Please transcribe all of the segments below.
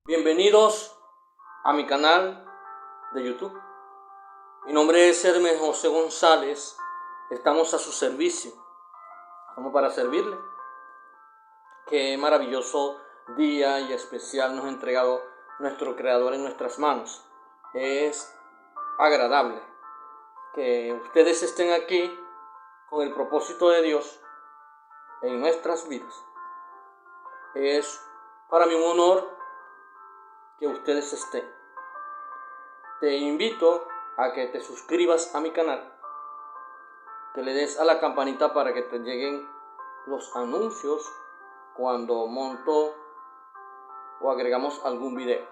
Bienvenidos a mi canal de YouTube. Mi nombre es Hermes José González. Estamos a su servicio. Estamos para servirle. Qué maravilloso día y especial nos ha entregado nuestro Creador en nuestras manos. Es agradable que ustedes estén aquí con el propósito de Dios en nuestras vidas. Es para mí un honor que ustedes estén. Te invito a que te suscribas a mi canal, que le des a la campanita para que te lleguen los anuncios cuando monto o agregamos algún video.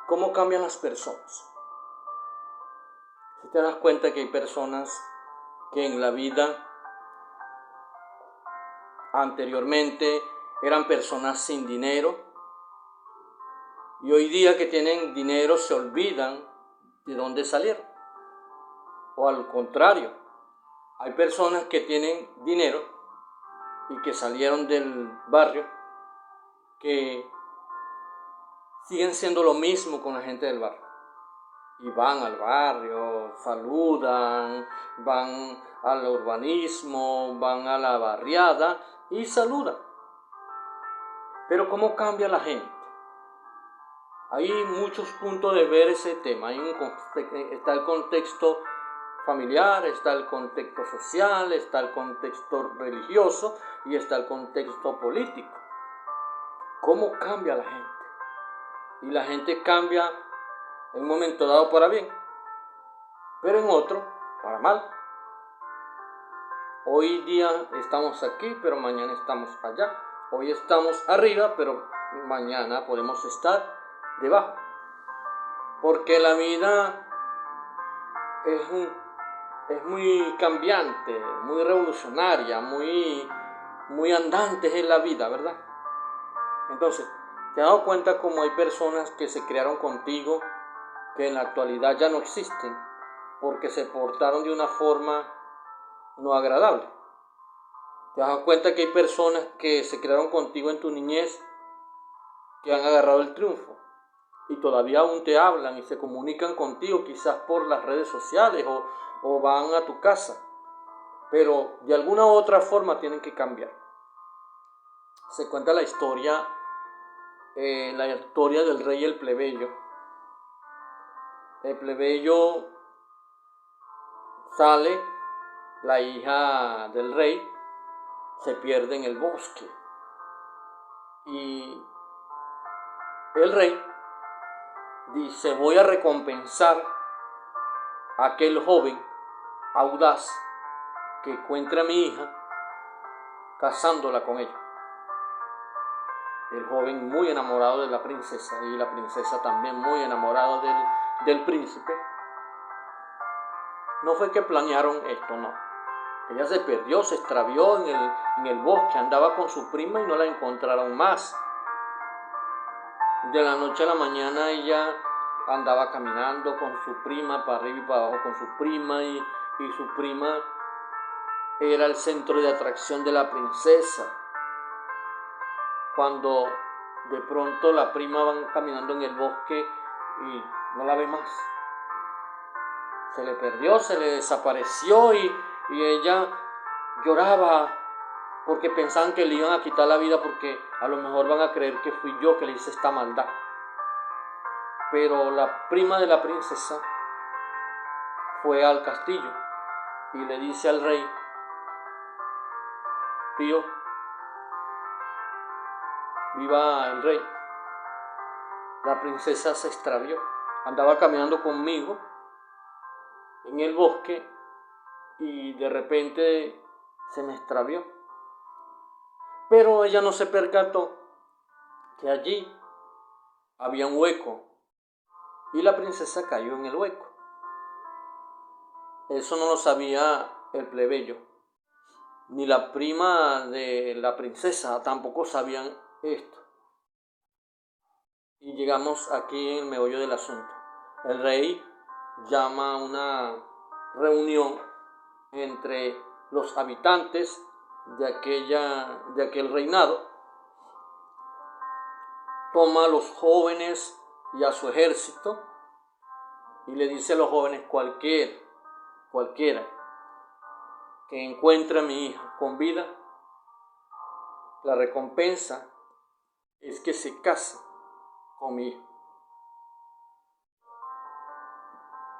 ¿Cómo cambian las personas? Si te das cuenta que hay personas que en la vida anteriormente eran personas sin dinero, y hoy día que tienen dinero se olvidan de dónde salieron. O al contrario, hay personas que tienen dinero y que salieron del barrio, que siguen siendo lo mismo con la gente del barrio. Y van al barrio, saludan, van al urbanismo, van a la barriada y saludan. Pero ¿cómo cambia la gente? Hay muchos puntos de ver ese tema. Está el contexto familiar, está el contexto social, está el contexto religioso y está el contexto político. ¿Cómo cambia la gente? Y la gente cambia en un momento dado para bien, pero en otro para mal. Hoy día estamos aquí, pero mañana estamos allá. Hoy estamos arriba, pero mañana podemos estar debajo. Porque la vida es muy cambiante, muy revolucionaria, muy andante en la vida, ¿verdad? Entonces, ¿te has dado cuenta cómo hay personas que se criaron contigo que en la actualidad ya no existen porque se portaron de una forma no agradable? ¿Te has dado cuenta que hay personas que se criaron contigo en tu niñez que han agarrado el triunfo y todavía aún te hablan y se comunican contigo quizás por las redes sociales o van a tu casa, pero de alguna u otra forma tienen que cambiar? Se cuenta la historia del rey y el plebeyo. El plebeyo sale, la hija del rey se pierde en el bosque y el rey dice: voy a recompensar a aquel joven audaz que encuentre a mi hija casándola con ella. El joven muy enamorado de la princesa y la princesa también muy enamorada del príncipe. No fue que planearon esto, no. Ella se perdió, se extravió en el bosque, andaba con su prima y no la encontraron más. De la noche a la mañana ella andaba caminando con su prima, para arriba y para abajo con su prima, y su prima era el centro de atracción de la princesa. Cuando de pronto la prima va caminando en el bosque y no la ve más. Se le perdió, se le desapareció y ella lloraba porque pensaban que le iban a quitar la vida, porque a lo mejor van a creer que fui yo que le hice esta maldad. Pero la prima de la princesa fue al castillo y le dice al rey: tío, viva el rey, la princesa se extravió, andaba caminando conmigo en el bosque y de repente se me extravió. Pero ella no se percató que allí había un hueco y la princesa cayó en el hueco. Eso no lo sabía el plebeyo, ni la prima de la princesa tampoco sabían esto. Y llegamos aquí en el meollo del asunto. El rey llama a una reunión entre los habitantes de aquel reinado toma a los jóvenes y a su ejército y le dice a los jóvenes: cualquiera que encuentre a mi hija con vida, la recompensa es que se case con mi hija.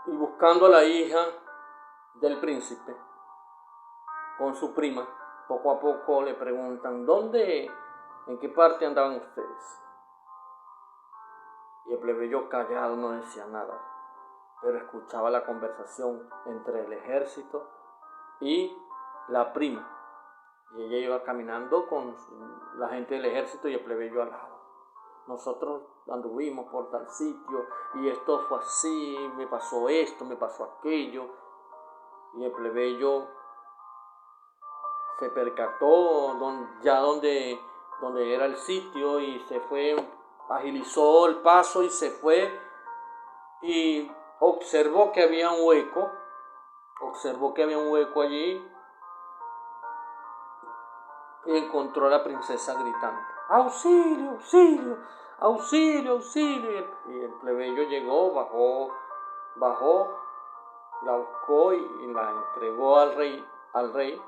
Y buscando a la hija del príncipe con su prima, poco a poco le preguntan: ¿en qué parte andaban ustedes? Y el plebeyo callado no decía nada, pero escuchaba la conversación entre el ejército y la prima. Y ella iba caminando con la gente del ejército y el plebeyo al lado. Nosotros anduvimos por tal sitio y esto fue así, me pasó esto, me pasó aquello. Y el plebeyo se percató donde era el sitio y se fue, agilizó el paso y se fue y observó que había un hueco allí y encontró a la princesa gritando: ¡Auxilio, auxilio, auxilio, auxilio! Y el plebeyo llegó, bajó, la buscó y la entregó al rey.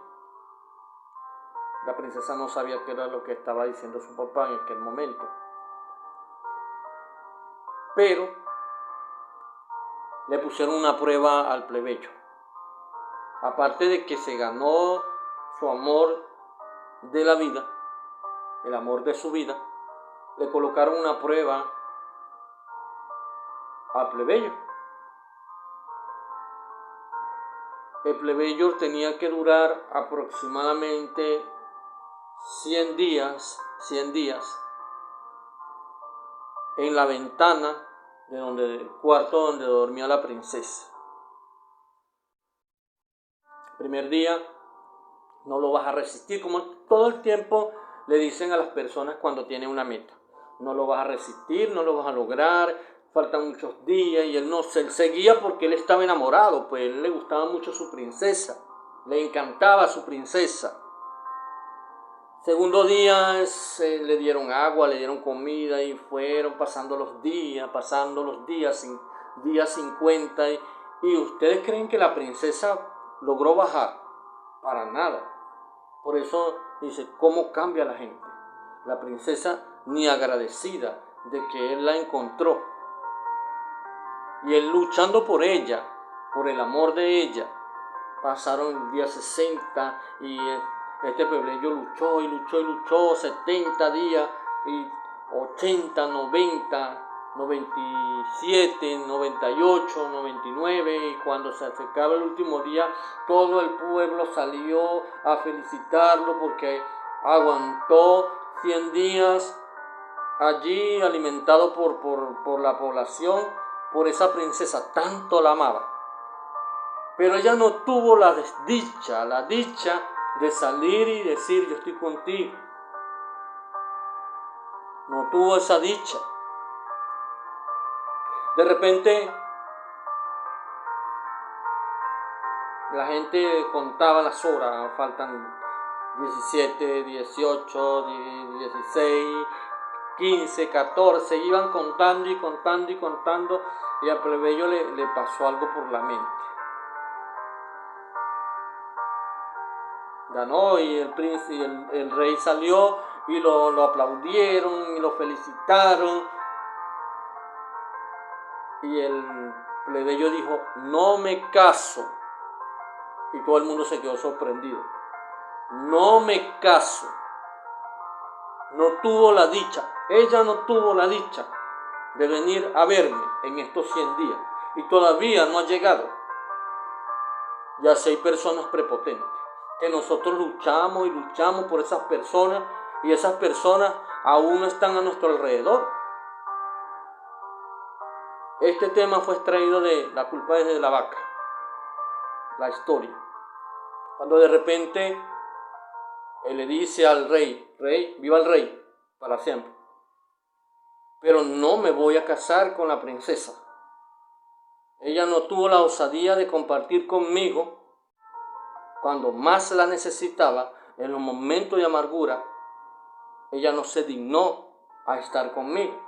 La princesa no sabía qué era lo que estaba diciendo su papá en aquel momento, pero le pusieron una prueba al plebeyo. Aparte de que se ganó su amor de la vida, el amor de su vida, le colocaron una prueba al plebeyo. El plebeyo tenía que durar aproximadamente 100 días en la ventana del cuarto donde dormía la princesa. El primer día no lo vas a resistir, como todo el tiempo le dicen a las personas cuando tienen una meta: no lo vas a resistir, no lo vas a lograr, faltan muchos días. Y él seguía porque él estaba enamorado, pues él le gustaba mucho su princesa, le encantaba su princesa. Segundo día le dieron agua, le dieron comida y fueron pasando los días, día 50. ¿Y ustedes creen que la princesa logró bajar? Para nada. Por eso dice: ¿cómo cambia la gente? La princesa ni agradecida de que él la encontró. Y él luchando por ella, por el amor de ella. Pasaron el día 60 y este plebeyo luchó 70 días y 80, 90, 97, 98, 99, y cuando se acercaba el último día, todo el pueblo salió a felicitarlo porque aguantó 100 días allí alimentado por la población, por esa princesa, tanto la amaba. Pero ella no tuvo la dicha de salir y decir: yo estoy contigo. No tuvo esa dicha. De repente, la gente contaba las horas: faltan 17, 18, 16, 15, 14. Iban contando y al plebeyo le pasó algo por la mente. Ganó y el rey salió y lo aplaudieron y lo felicitaron. Y el plebeyo dijo: no me caso. Y todo el mundo se quedó sorprendido. No me caso. No tuvo la dicha. Ella no tuvo la dicha de venir a verme en estos 100 días. Y todavía no ha llegado. Ya hay personas prepotentes, que nosotros luchamos por esas personas, y esas personas aún no están a nuestro alrededor. Este tema fue extraído de La culpa es de la vaca, la historia. Cuando de repente él le dice al rey: viva el rey para siempre, pero no me voy a casar con la princesa. Ella no tuvo la osadía de compartir conmigo cuando más la necesitaba, en los momentos de amargura. Ella no se dignó a estar conmigo.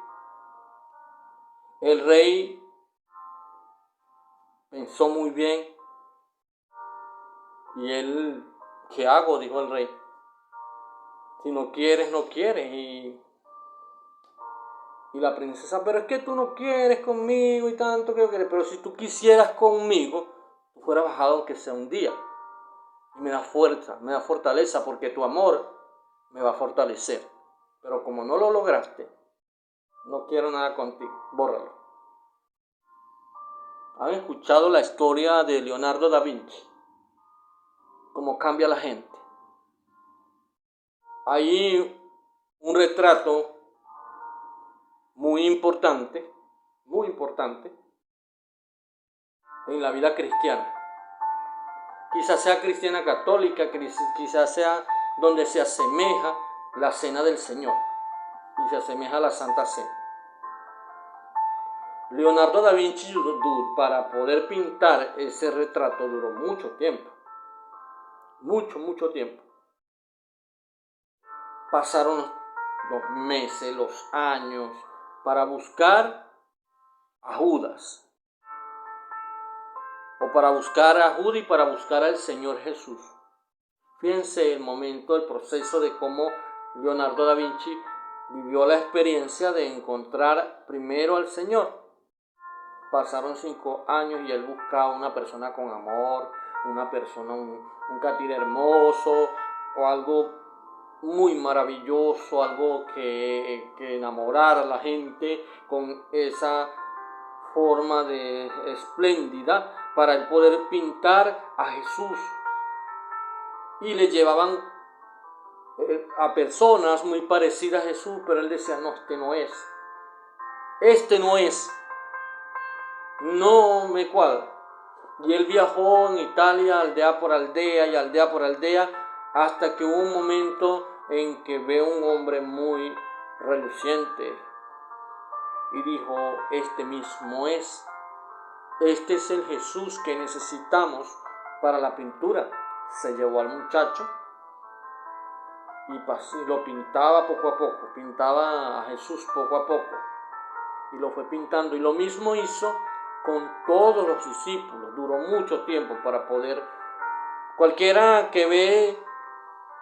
El rey pensó muy bien y él, ¿qué hago?, dijo el rey. Si no quieres, no quieres. Y la princesa, pero es que tú no quieres conmigo y tanto que yo quiero. Pero si tú quisieras conmigo, tú fueras bajado aunque sea un día. Y me da fuerza, me da fortaleza, porque tu amor me va a fortalecer. Pero como no lo lograste, no quiero nada contigo. Bórralo. ¿Han escuchado la historia de Leonardo da Vinci? Cómo cambia la gente. Hay un retrato muy importante en la vida cristiana. Quizás sea cristiana católica, quizás sea donde se asemeja la cena del Señor y se asemeja a la Santa Cena. Leonardo da Vinci, para poder pintar ese retrato, duró mucho tiempo. Mucho tiempo. Pasaron los meses, los años, para buscar a Judas. O para buscar a Judas y para buscar al Señor Jesús. Fíjense el momento, el proceso de cómo Leonardo da Vinci vivió la experiencia de encontrar primero al Señor. Pasaron 5 años y él buscaba una persona con amor, una persona, un catire hermoso, o algo muy maravilloso, algo que enamorara a la gente con esa forma de espléndida para él poder pintar a Jesús. Y le llevaban a personas muy parecidas a Jesús, pero él decía, no, este no es, no me cuadra. Y él viajó en Italia, aldea por aldea y aldea por aldea, hasta que hubo un momento en que ve un hombre muy reluciente y dijo, este mismo es, este es el Jesús que necesitamos para la pintura. Se llevó al muchacho y lo pintaba poco a poco, pintaba a Jesús poco a poco y lo fue pintando, y lo mismo hizo con todos los discípulos. Duró mucho tiempo para poder, cualquiera que ve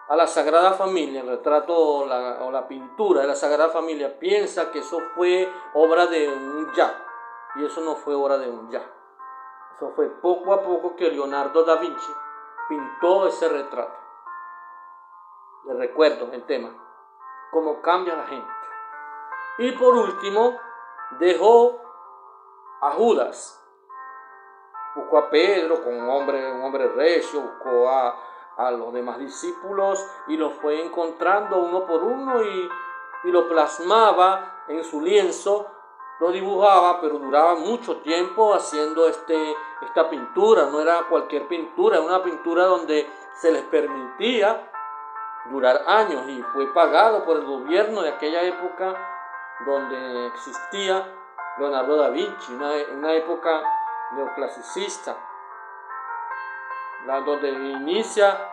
a la Sagrada Familia, el retrato o la pintura de la Sagrada Familia, piensa que eso fue obra de un ya, y eso no fue obra de un ya. Eso fue poco a poco que Leonardo da Vinci pintó ese retrato. Les recuerdo el tema, cómo cambia la gente. Y por último, dejó a Judas. Buscó a Pedro con un hombre recio, buscó a los demás discípulos y los fue encontrando uno por uno y lo plasmaba en su lienzo, lo dibujaba, pero duraba mucho tiempo haciendo esta pintura. No era cualquier pintura, era una pintura donde se les permitía durar años y fue pagado por el gobierno de aquella época donde existía Leonardo da Vinci, una época neoclasicista, donde inicia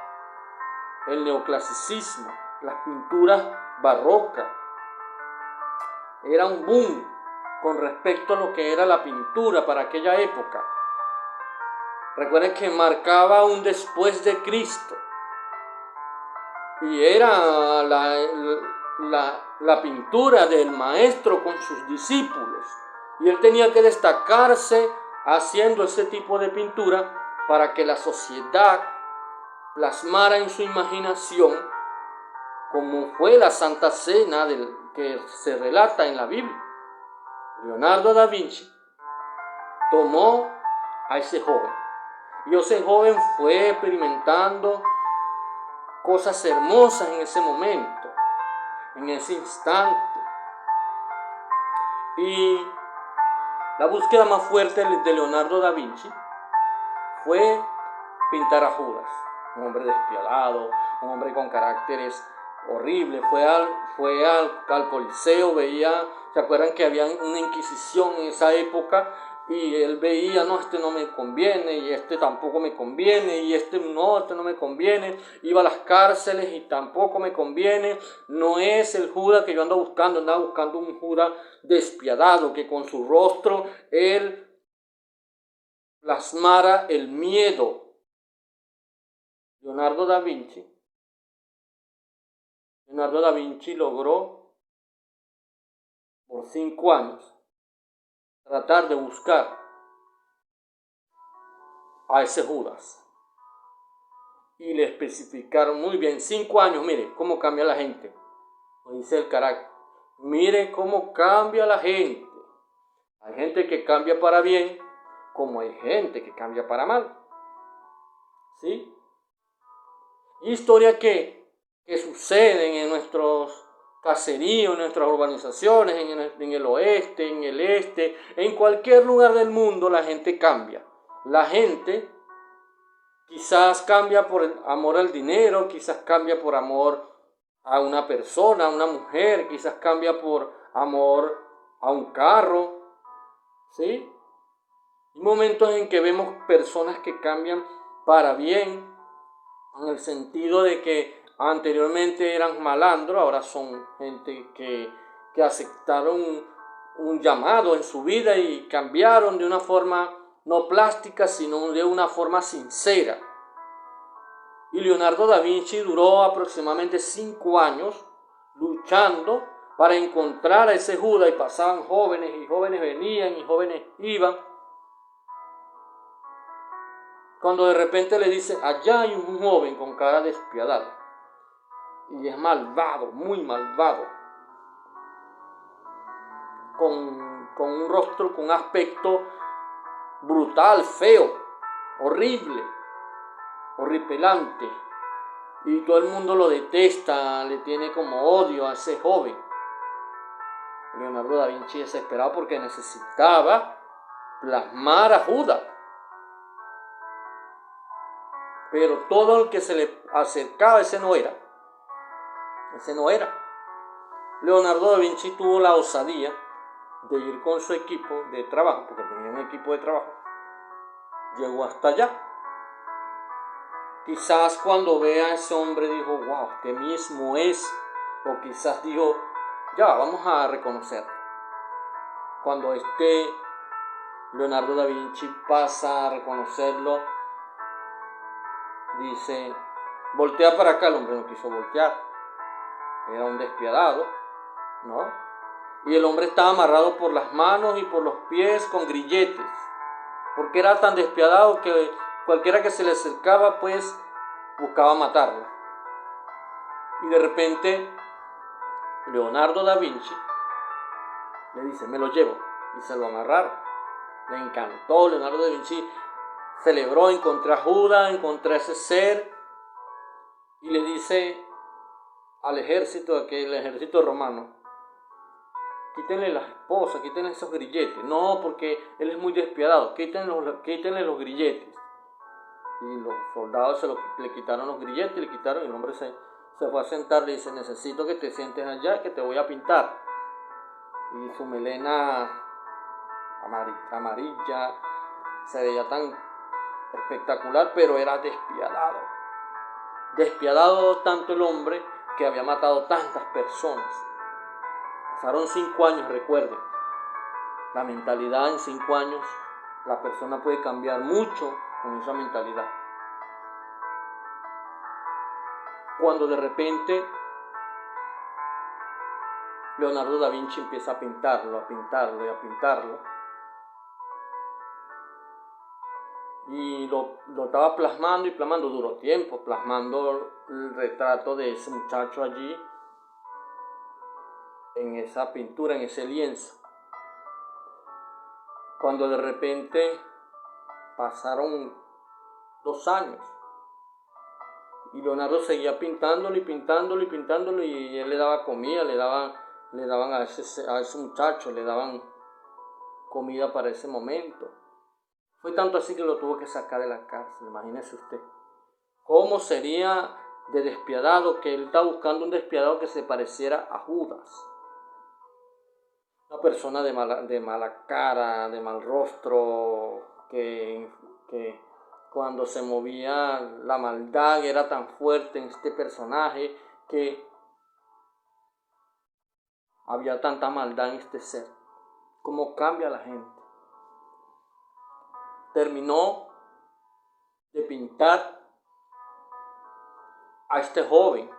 el neoclasicismo, las pinturas barrocas. Era un boom con respecto a lo que era la pintura para aquella época. Recuerden que marcaba un después de Cristo y era la pintura del maestro con sus discípulos, y él tenía que destacarse haciendo ese tipo de pintura para que la sociedad plasmara en su imaginación como fue la Santa Cena que se relata en la Biblia. Leonardo da Vinci tomó a ese joven y ese joven fue experimentando cosas hermosas en ese momento, en ese instante. Y la búsqueda más fuerte de Leonardo da Vinci fue pintar a Judas, un hombre despiadado, un hombre con caracteres horribles. Fue al Coliseo, ¿se acuerdan que había una inquisición en esa época? y él veía, no, este no me conviene, y este tampoco me conviene, y este no me conviene, iba a las cárceles y tampoco me conviene, no es el Judas que yo ando buscando, andaba buscando un Judas despiadado, que con su rostro él plasmara el miedo. Leonardo da Vinci logró por 5 años tratar de buscar a ese Judas. Y le especificaron muy bien, 5 años, mire cómo cambia la gente. Lo dice el carácter. Mire cómo cambia la gente. Hay gente que cambia para bien, como hay gente que cambia para mal. ¿Sí? Historias que suceden en nuestros caseríos, en nuestras urbanizaciones, en el oeste, en el este, en cualquier lugar del mundo la gente cambia. La gente quizás cambia por amor al dinero, quizás cambia por amor a una persona, a una mujer, quizás cambia por amor a un carro, ¿sí? Hay momentos en que vemos personas que cambian para bien, en el sentido de que anteriormente eran malandros, ahora son gente que aceptaron un llamado en su vida y cambiaron de una forma no plástica, sino de una forma sincera. Y Leonardo da Vinci duró aproximadamente 5 años luchando para encontrar a ese Judas, y pasaban jóvenes, y jóvenes venían, y jóvenes iban. Cuando de repente le dice, allá hay un joven con cara despiadada, y es malvado, muy malvado, con un rostro, con un aspecto brutal, feo, horrible, horripilante, y todo el mundo lo detesta, le tiene como odio a ese joven. Leonardo da Vinci desesperado porque necesitaba plasmar a Judas, pero todo el que se le acercaba, ese no era. Leonardo da Vinci tuvo la osadía de ir con su equipo de trabajo, porque tenía un equipo de trabajo, llegó hasta allá. Quizás cuando vea a ese hombre dijo, wow, este mismo es, o quizás dijo, ya, vamos a reconocer. Cuando Leonardo da Vinci pasa a reconocerlo, dice, voltea para acá. El hombre no quiso voltear, era un despiadado, ¿no? Y el hombre estaba amarrado por las manos y por los pies con grilletes, porque era tan despiadado que cualquiera que se le acercaba pues buscaba matarlo. Y de repente Leonardo da Vinci le dice, me lo llevo, y se lo amarraron. Le encantó. Leonardo da Vinci celebró, encontró a Judas, encontró a ese ser, y le dice al ejército, el ejército romano, quítenle las esposas, quítenle esos grilletes. No, porque él es muy despiadado, quítenle los grilletes. Y los soldados le quitaron los grilletes, y el hombre se fue a sentar, le dice, necesito que te sientes allá, que te voy a pintar. Y su melena amarilla se veía tan espectacular, pero era despiadado. Despiadado tanto el hombre que había matado tantas personas. Pasaron 5 años, recuerden. La mentalidad en 5 años, la persona puede cambiar mucho con esa mentalidad. Cuando de repente Leonardo da Vinci empieza a pintarlo, y lo estaba plasmando y plasmando, duró tiempo, plasmando el retrato de ese muchacho allí, en esa pintura, en ese lienzo. Cuando de repente pasaron 2 años, y Leonardo seguía pintándolo, y él le daba comida, le daban a ese muchacho, le daban comida para ese momento. Fue tanto así que lo tuvo que sacar de la cárcel, imagínese usted. ¿Cómo sería de despiadado que él está buscando un despiadado que se pareciera a Judas? una persona de mala cara, de mal rostro, que cuando se movía la maldad era tan fuerte en este personaje que había tanta maldad en este ser. ¿Cómo cambia la gente? Terminó de pintar a este joven.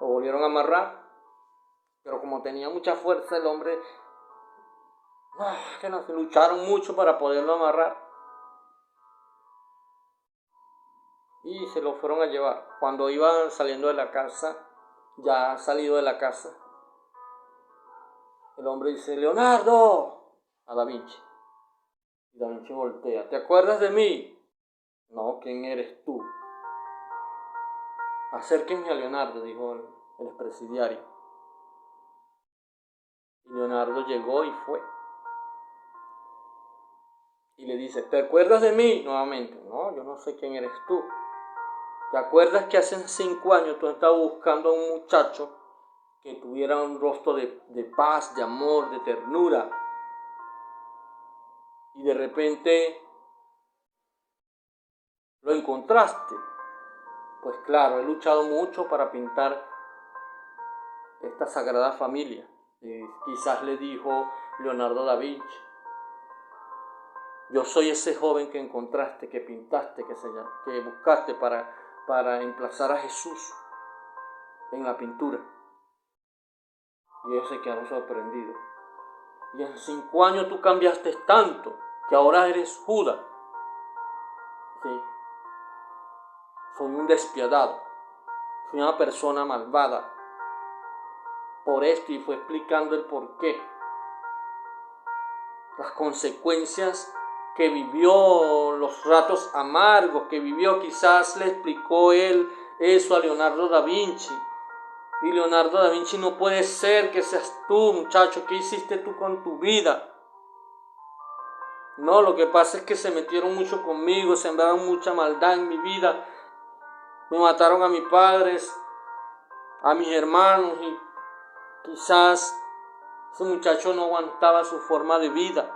Lo volvieron a amarrar, pero como tenía mucha fuerza el hombre, que no, se lucharon mucho para poderlo amarrar. Y se lo fueron a llevar. Cuando iban saliendo de la casa, ya salido de la casa, el hombre dice: Leonardo, a Da Vinci. Y Da Vinci voltea: ¿te acuerdas de mí? No, ¿quién eres tú? Acérquenme a Leonardo, dijo el expresidiario. Y Leonardo llegó y fue. Y le dice: ¿te acuerdas de mí? Nuevamente: no, yo no sé quién eres tú. ¿Te acuerdas que hace 5 años tú estabas buscando a un muchacho que tuviera un rostro de paz, de amor, de ternura? Y de repente lo encontraste. Pues claro, he luchado mucho para pintar esta sagrada familia. Quizás le dijo Leonardo da Vinci: yo soy ese joven que encontraste, que pintaste, que buscaste para emplazar a Jesús en la pintura. Y ellos se quedaron sorprendidos. Y en 5 años tú cambiaste tanto que ahora eres Judas. Sí. Soy un despiadado. Soy una persona malvada. Por esto, y fue explicando el porqué. Las consecuencias que vivió, los ratos amargos que vivió. Quizás le explicó él eso a Leonardo da Vinci. Y Leonardo da Vinci: no puede ser que seas tú, muchacho. ¿Qué hiciste tú con tu vida? No, lo que pasa es que se metieron mucho conmigo, sembraron mucha maldad en mi vida. Me mataron a mis padres, a mis hermanos, y quizás ese muchacho no aguantaba su forma de vida.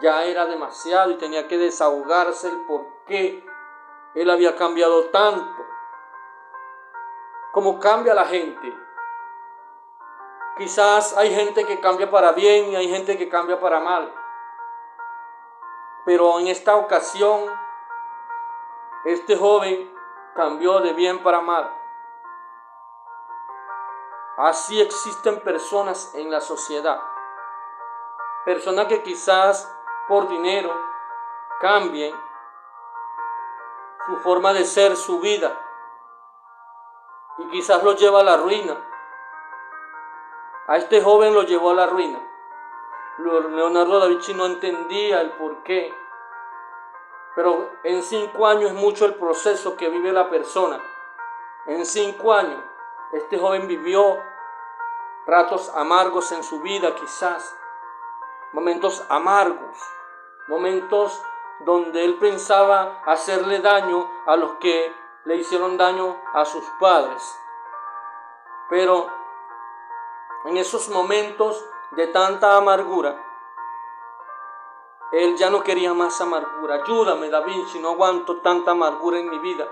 Ya era demasiado y tenía que desahogarse el por qué él había cambiado tanto. ¿Cómo cambia la gente? Quizás hay gente que cambia para bien y hay gente que cambia para mal. Pero en esta ocasión, este joven cambió de bien para mal. Así existen personas en la sociedad. Personas que quizás por dinero cambien su forma de ser, su vida. Y quizás lo lleva a la ruina. A este joven lo llevó a la ruina. Leonardo da Vinci no entendía el porqué. Pero en 5 años es mucho el proceso que vive la persona. En 5 años este joven vivió ratos amargos en su vida, quizás. Momentos amargos. Momentos donde él pensaba hacerle daño a los que le hicieron daño a sus padres. Pero en esos momentos de tanta amargura, él ya no quería más amargura. Ayúdame, Da Vinci, no aguanto tanta amargura en mi vida.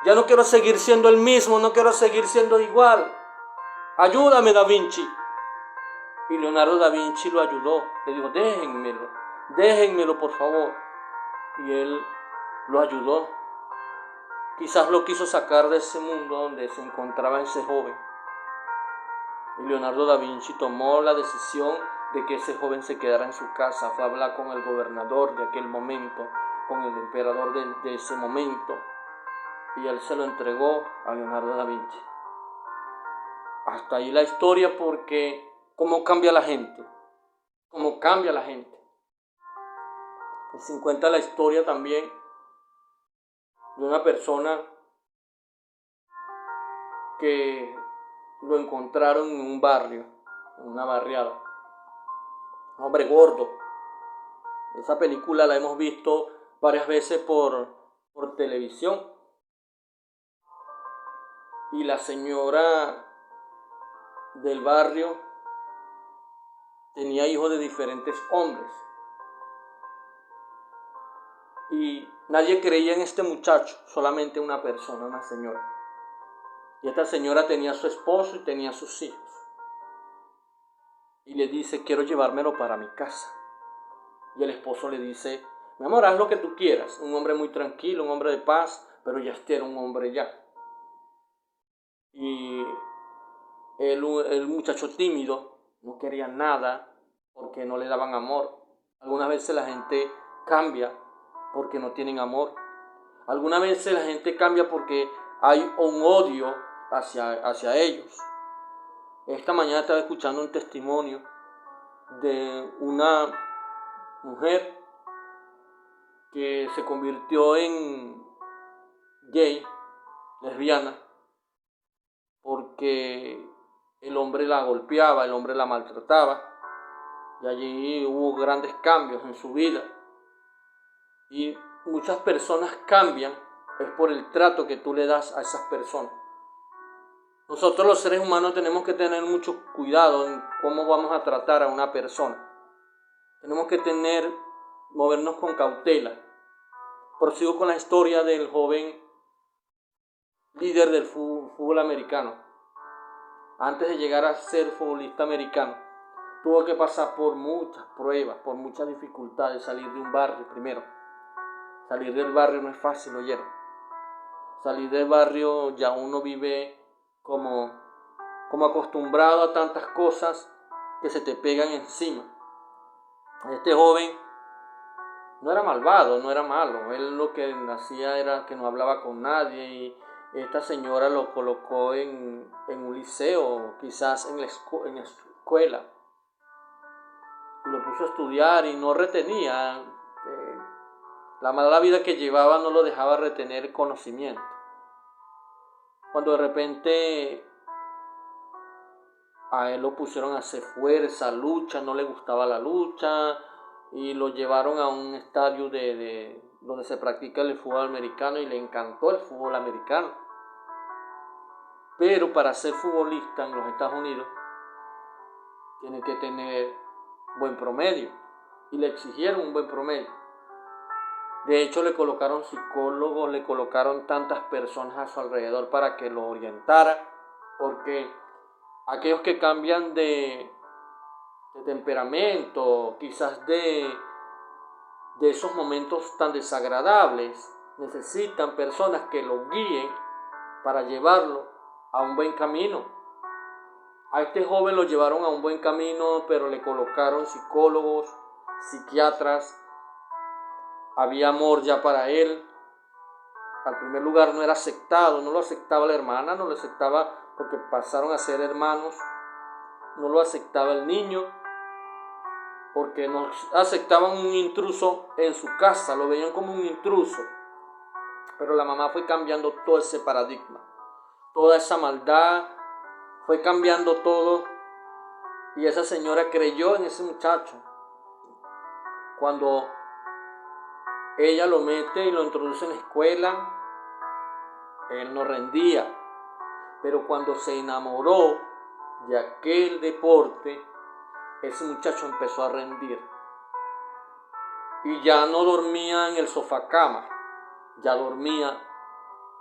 Ya no quiero seguir siendo el mismo, no quiero seguir siendo igual. Ayúdame, Da Vinci. Y Leonardo da Vinci lo ayudó. Le dijo: déjenmelo por favor. Y él lo ayudó. Quizás lo quiso sacar de ese mundo donde se encontraba ese joven. Y Leonardo da Vinci tomó la decisión de que ese joven se quedara en su casa. Fue a hablar con el gobernador de aquel momento, con el emperador de ese momento. Y él se lo entregó a Leonardo da Vinci. Hasta ahí la historia, porque cómo cambia la gente. Cómo cambia la gente. Y se encuentra la historia también de una persona que lo encontraron en un barrio, en una barriada. Un hombre gordo. Esa película la hemos visto varias veces por televisión. Y la señora del barrio tenía hijos de diferentes hombres. Y nadie creía en este muchacho, solamente una persona, una señora. Y esta señora tenía a su esposo y tenía a sus hijos. Y le dice, quiero llevármelo para mi casa. Y el esposo le dice, mi amor, haz lo que tú quieras. Un hombre muy tranquilo, un hombre de paz, pero ya este era un hombre ya. Y el muchacho tímido no quería nada porque no le daban amor. Algunas veces la gente cambia porque no tienen amor. Algunas veces la gente cambia porque hay un odio hacia ellos. Esta mañana estaba escuchando un testimonio de una mujer que se convirtió en gay, lesbiana, porque el hombre la golpeaba, el hombre la maltrataba, y allí hubo grandes cambios en su vida. Y muchas personas cambian es por el trato que tú le das a esas personas. Nosotros los seres humanos tenemos que tener mucho cuidado en cómo vamos a tratar a una persona. Tenemos que movernos con cautela. Prosigo con la historia del joven líder del fútbol americano. Antes de llegar a ser futbolista americano, tuvo que pasar por muchas pruebas, por muchas dificultades, salir de un barrio primero. Salir del barrio no es fácil, ¿oyeron? Salir del barrio ya uno vive como acostumbrado a tantas cosas que se te pegan encima. Este joven no era malvado, no era malo. Él lo que hacía era que no hablaba con nadie y esta señora lo colocó en un liceo, quizás en la escuela. Y lo puso a estudiar y no retenía. La mala vida que llevaba no lo dejaba retener conocimiento. Cuando de repente a él lo pusieron a hacer fuerza, lucha, no le gustaba la lucha y lo llevaron a un estadio donde se practica el fútbol americano y le encantó el fútbol americano. Pero para ser futbolista en los Estados Unidos tiene que tener buen promedio y le exigieron un buen promedio. De hecho le colocaron psicólogos, le colocaron tantas personas a su alrededor para que lo orientara, porque aquellos que cambian de temperamento, quizás de esos momentos tan desagradables, necesitan personas que lo guíen para llevarlo a un buen camino. A este joven lo llevaron a un buen camino, pero le colocaron psicólogos, psiquiatras, había amor ya para él. Al primer lugar no era aceptado, no lo aceptaba la hermana, no lo aceptaba porque pasaron a ser hermanos, no lo aceptaba el niño, porque no aceptaban un intruso en su casa, lo veían como un intruso. Pero la mamá fue cambiando todo ese paradigma, toda esa maldad, fue cambiando todo, y esa señora creyó en ese muchacho. Cuando ella lo mete y lo introduce en la escuela, él no rendía, pero cuando se enamoró de aquel deporte, ese muchacho empezó a rendir. Y ya no dormía en el sofá cama, ya dormía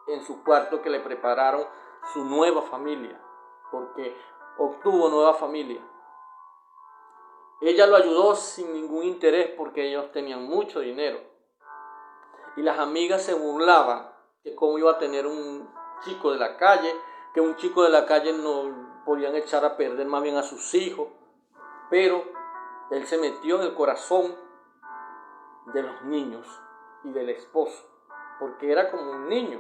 en su cuarto que le prepararon su nueva familia, porque obtuvo nueva familia. Ella lo ayudó sin ningún interés porque ellos tenían mucho dinero. Y las amigas se burlaban de cómo iba a tener un chico de la calle, que un chico de la calle no podían echar a perder más bien a sus hijos. Pero él se metió en el corazón de los niños y del esposo, porque era como un niño.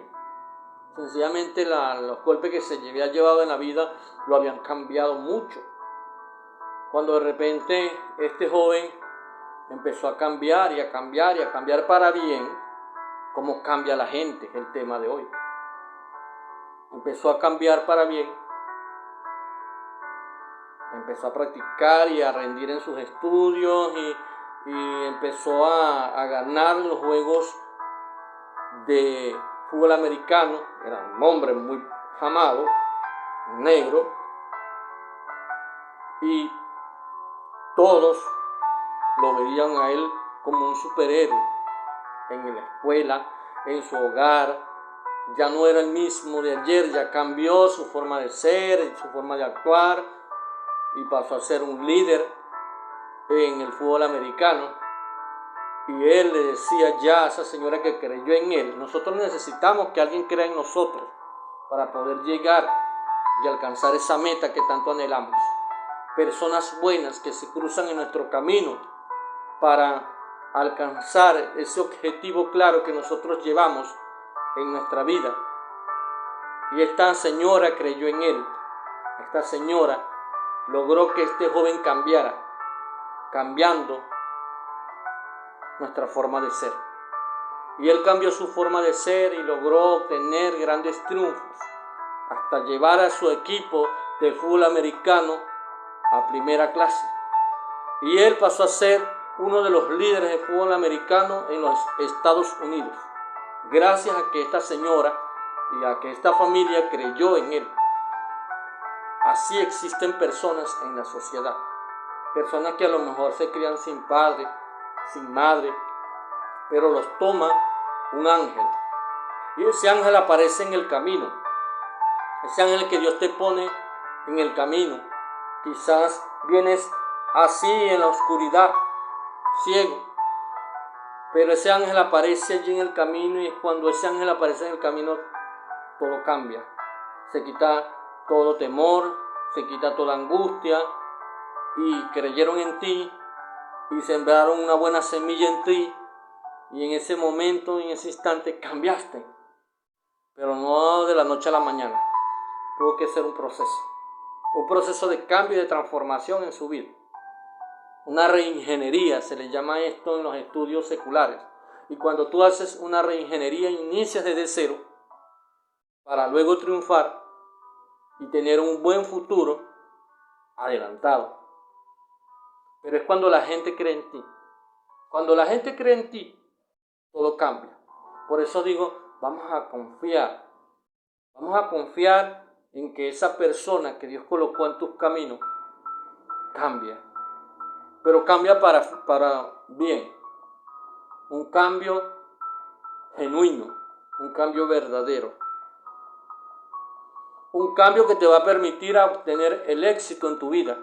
Sencillamente los golpes que se había llevado en la vida lo habían cambiado mucho. Cuando de repente este joven empezó a cambiar y a cambiar y a cambiar para bien, cómo cambia la gente, es el tema de hoy. Empezó a cambiar para bien, empezó a practicar y a rendir en sus estudios y empezó a ganar los juegos de fútbol americano. Era un hombre muy amado, negro, y todos lo veían a él como un superhéroe. En la escuela, en su hogar, ya no era el mismo de ayer, ya cambió su forma de ser, su forma de actuar y pasó a ser un líder en el fútbol americano. Y él le decía ya a esa señora que creyó en él: nosotros necesitamos que alguien crea en nosotros para poder llegar y alcanzar esa meta que tanto anhelamos. Personas buenas que se cruzan en nuestro camino para alcanzar ese objetivo claro que nosotros llevamos en nuestra vida. Y esta señora creyó en él. Esta señora logró que este joven cambiara, cambiando nuestra forma de ser. Y él cambió su forma de ser y logró obtener grandes triunfos, hasta llevar a su equipo de fútbol americano a primera clase. Y él pasó a ser uno de los líderes de fútbol americano en los Estados Unidos, gracias a que esta señora y a que esta familia creyó en él. Así existen personas en la sociedad, personas que a lo mejor se crían sin padre, sin madre, pero los toma un ángel, y ese ángel aparece en el camino, ese ángel que Dios te pone en el camino. Quizás vienes así en la oscuridad, ciego, pero ese ángel aparece allí en el camino, y cuando ese ángel aparece en el camino, todo cambia. Se quita todo temor, se quita toda angustia, y creyeron en ti y sembraron una buena semilla en ti, y en ese momento, en ese instante cambiaste, pero no de la noche a la mañana. Tuvo que ser un proceso de cambio y de transformación en su vida. Una reingeniería, se le llama esto en los estudios seculares. Y cuando tú haces una reingeniería, inicias desde cero para luego triunfar y tener un buen futuro adelantado. Pero es cuando la gente cree en ti. Cuando la gente cree en ti, todo cambia. Por eso digo, vamos a confiar en que esa persona que Dios colocó en tus caminos cambia, pero cambia para bien, un cambio genuino, un cambio verdadero, un cambio que te va a permitir obtener el éxito en tu vida,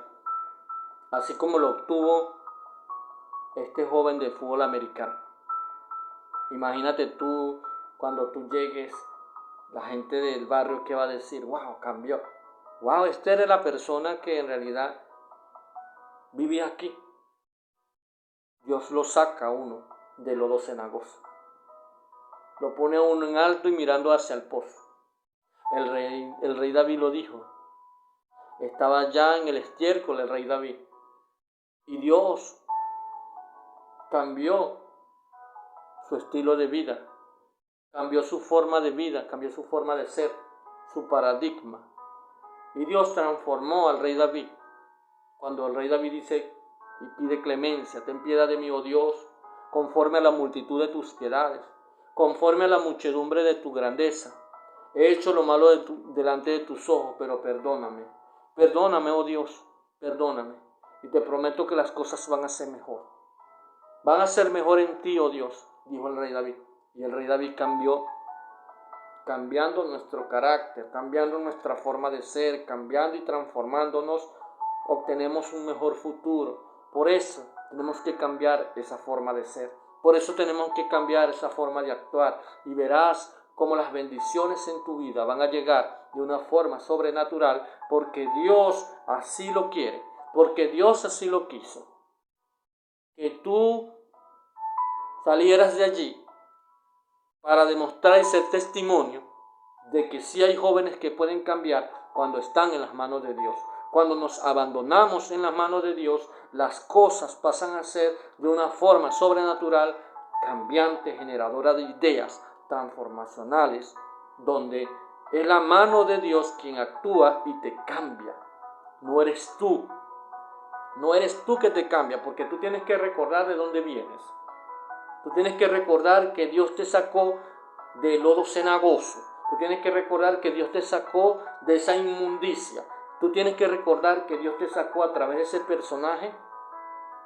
así como lo obtuvo este joven de fútbol americano. Imagínate tú, cuando tú llegues, la gente del barrio que va a decir: wow, cambió, wow, esta era la persona que en realidad vivía aquí. Dios lo saca a uno del lodo cenagoso, lo pone a uno en alto y mirando hacia el pozo. El rey David lo dijo, estaba ya en el estiércol el rey David, y Dios cambió su estilo de vida, cambió su forma de vida, cambió su forma de ser, su paradigma. Y Dios transformó al rey David. Cuando el rey David dice y pide clemencia: ten piedad de mí, oh Dios, conforme a la multitud de tus piedades, conforme a la muchedumbre de tu grandeza. He hecho lo malo delante de tus ojos, pero perdóname. Perdóname, oh Dios, perdóname. Y te prometo que las cosas van a ser mejor. Van a ser mejor en ti, oh Dios, dijo el rey David. Y el rey David cambió, cambiando nuestro carácter, cambiando nuestra forma de ser, cambiando y transformándonos, obtenemos un mejor futuro. Por eso tenemos que cambiar esa forma de ser. Por eso tenemos que cambiar esa forma de actuar. Y verás cómo las bendiciones en tu vida van a llegar de una forma sobrenatural, porque Dios así lo quiere, porque Dios así lo quiso. Que tú salieras de allí para demostrar y ser testimonio de que sí hay jóvenes que pueden cambiar cuando están en las manos de Dios. Cuando nos abandonamos en las manos de Dios, las cosas pasan a ser de una forma sobrenatural, cambiante, generadora de ideas transformacionales, donde es la mano de Dios quien actúa y te cambia. No eres tú que te cambia, porque tú tienes que recordar de dónde vienes. Tú tienes que recordar que Dios te sacó del lodo cenagoso. Tú tienes que recordar que Dios te sacó de esa inmundicia. Tú tienes que recordar que Dios te sacó a través de ese personaje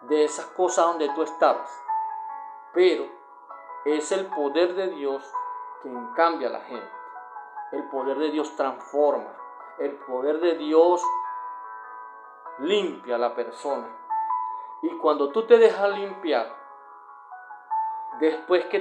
de esas cosas donde tú estabas. Pero es el poder de Dios quien cambia a la gente. El poder de Dios transforma. El poder de Dios limpia a la persona. Y cuando tú te dejas limpiar, después que